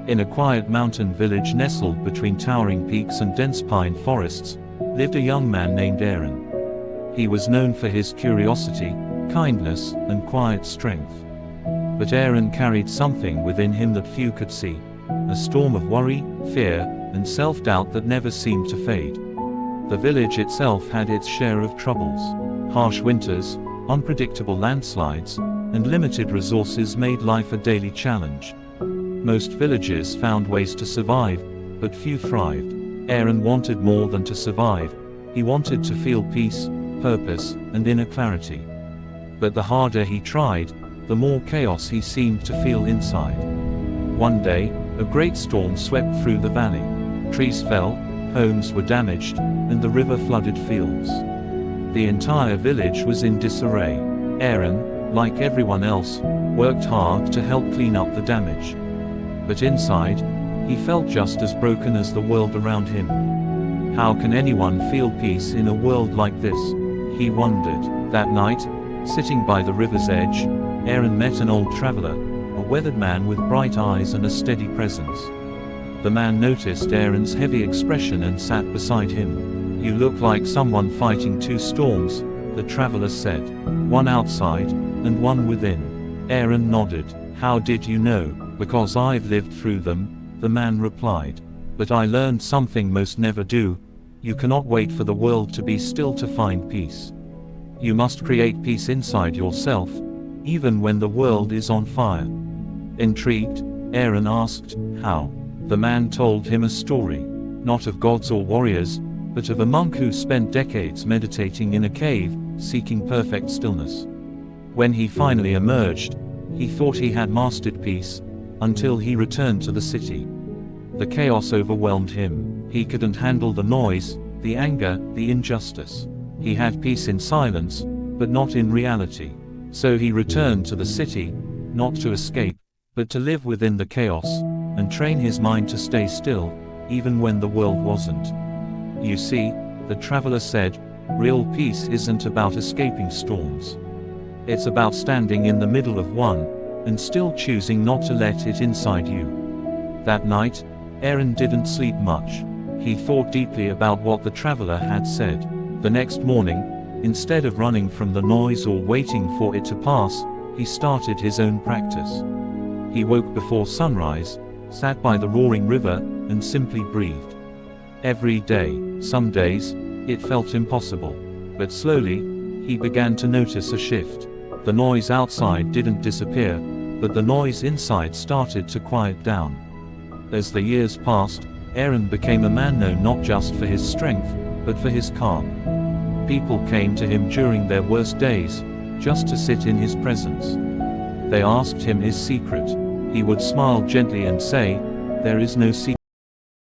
In a quiet mountain village nestled between towering peaks and dense pine forests, lived a young man named Arin. He was known for his curiosity, kindness, and quiet strength. But Arin carried something within him that few could see, a storm of worry, fear, and self-doubt that never seemed to fade. The village itself had its share of troubles. Harsh winters, unpredictable landslides, and limited resources made life a daily challenge. Most villagers found ways to survive, but few thrived. Arin wanted more than to survive. He wanted to feel peace, purpose, and inner clarity. But the harder he tried, the more chaos he seemed to feel inside. One day, a great storm swept through the valley. Trees fell, homes were damaged, and the river flooded fields. The entire village was in disarray. Arin, like everyone else, worked hard to help clean up the damage. But inside, he felt just as broken as the world around him. How can anyone feel peace in a world like this? He wondered. That night, sitting by the river's edge, Arin met an old traveler, a weathered man with bright eyes and a steady presence. The man noticed Arin's heavy expression and sat beside him. "You look like someone fighting two storms," the traveler said. "One outside, and one within." Arin nodded. "How did you know?" "Because I've lived through them," the man replied. "But I learned something most never do. You cannot wait for the world to be still to find peace. You must create peace inside yourself, even when the world is on fire." Intrigued, Arin asked, "How?" The man told him a story, not of gods or warriors, but of a monk who spent decades meditating in a cave, seeking perfect stillness. When he finally emerged, he thought he had mastered peace, until he returned to the city. The chaos overwhelmed him. He couldn't handle the noise, the anger, the injustice. He had peace in silence, but not in reality. So he returned to the city, not to escape, but to live within the chaos, and train his mind to stay still, even when the world wasn't. "You see," the traveler said, "real peace isn't about escaping storms. It's about standing in the middle of one, and still choosing not to let it inside you." That night, Arin didn't sleep much. He thought deeply about what the traveler had said. The next morning, instead of running from the noise or waiting for it to pass, he started his own practice. He woke before sunrise, sat by the roaring river, and simply breathed. Every day, some days, it felt impossible. But slowly, he began to notice a shift. The noise outside didn't disappear, but the noise inside started to quiet down. As the years passed, Arin became a man known not just for his strength, but for his calm. People came to him during their worst days, just to sit in his presence. They asked him his secret. He would smile gently and say, "There is no secret."